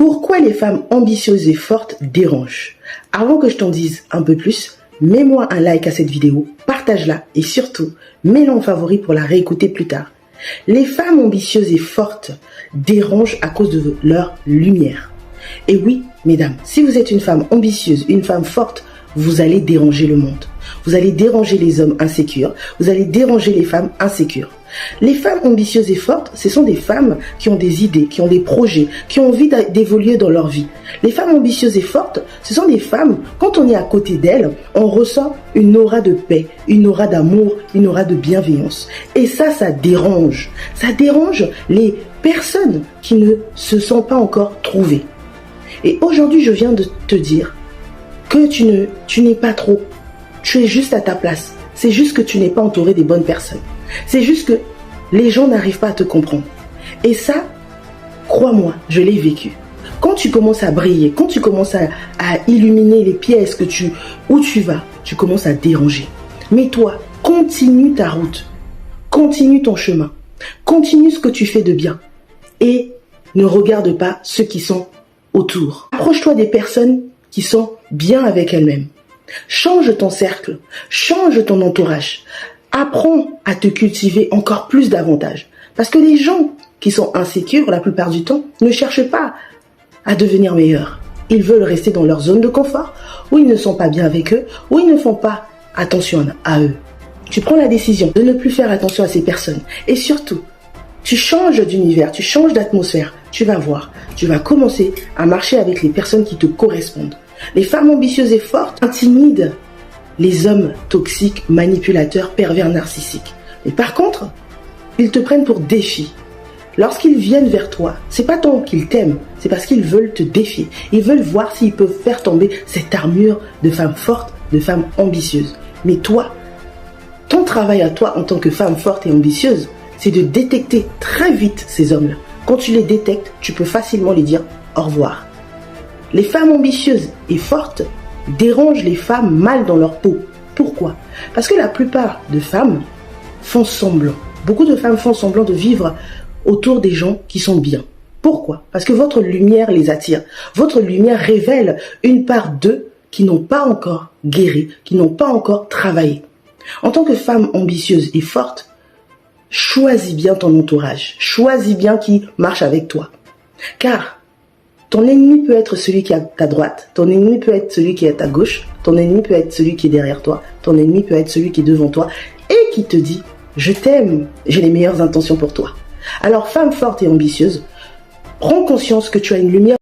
Pourquoi les femmes ambitieuses et fortes dérangent? Avant que je t'en dise un peu plus, mets-moi un like à cette vidéo, partage-la et surtout, mets-la en favori pour la réécouter plus tard. Les femmes ambitieuses et fortes dérangent à cause de leur lumière. Et oui, mesdames, si vous êtes une femme ambitieuse, une femme forte, vous allez déranger le monde. Vous allez déranger les hommes insécures, vous allez déranger les femmes insécures. Les femmes ambitieuses et fortes, ce sont des femmes qui ont des idées, qui ont des projets, qui ont envie d'évoluer dans leur vie. Les femmes ambitieuses et fortes, ce sont des femmes, quand on est à côté d'elles, on ressent une aura de paix, une aura d'amour, une aura de bienveillance. Et ça dérange. Ça dérange les personnes qui ne se sont pas encore trouvées. Et aujourd'hui, je viens de te dire que tu n'es pas trop. Tu es juste à ta place. C'est juste que tu n'es pas entouré des bonnes personnes. C'est juste que les gens n'arrivent pas à te comprendre. Et ça, crois-moi, je l'ai vécu. Quand tu commences à briller, quand tu commences à illuminer les pièces où tu vas, tu commences à déranger. Mais toi, continue ta route. Continue ton chemin. Continue ce que tu fais de bien. Et ne regarde pas ceux qui sont autour. Approche-toi des personnes qui sont bien avec elles-mêmes. Change ton cercle, change ton entourage. Apprends à te cultiver encore plus davantage. Parce que les gens qui sont insécures, la plupart du temps, ne cherchent pas à devenir meilleurs. Ils veulent rester dans leur zone de confort, où ils ne sont pas bien avec eux, où ils ne font pas attention à eux. Tu prends la décision de ne plus faire attention à ces personnes. Et surtout, tu changes d'univers, tu changes d'atmosphère. Tu vas voir, tu vas commencer à marcher avec les personnes qui te correspondent. Les femmes ambitieuses et fortes intimident les hommes toxiques, manipulateurs, pervers, narcissiques. Mais par contre, ils te prennent pour défi. Lorsqu'ils viennent vers toi, c'est pas tant qu'ils t'aiment, c'est parce qu'ils veulent te défier. Ils veulent voir s'ils peuvent faire tomber cette armure de femme forte, de femme ambitieuse. Mais toi, ton travail à toi en tant que femme forte et ambitieuse, c'est de détecter très vite ces hommes-là. Quand tu les détectes, tu peux facilement les dire au revoir. Les femmes ambitieuses et fortes dérangent les femmes mal dans leur peau. Pourquoi? Parce que la plupart de femmes font semblant. Beaucoup de femmes font semblant de vivre autour des gens qui sont bien. Pourquoi? Parce que votre lumière les attire. Votre lumière révèle une part d'eux qui n'ont pas encore guéri, qui n'ont pas encore travaillé. En tant que femme ambitieuse et forte, choisis bien ton entourage. Choisis bien qui marche avec toi. Car ton ennemi peut être celui qui est à ta droite, ton ennemi peut être celui qui est à ta gauche, ton ennemi peut être celui qui est derrière toi, ton ennemi peut être celui qui est devant toi et qui te dit « Je t'aime, j'ai les meilleures intentions pour toi ». Alors, femme forte et ambitieuse, prends conscience que tu as une lumière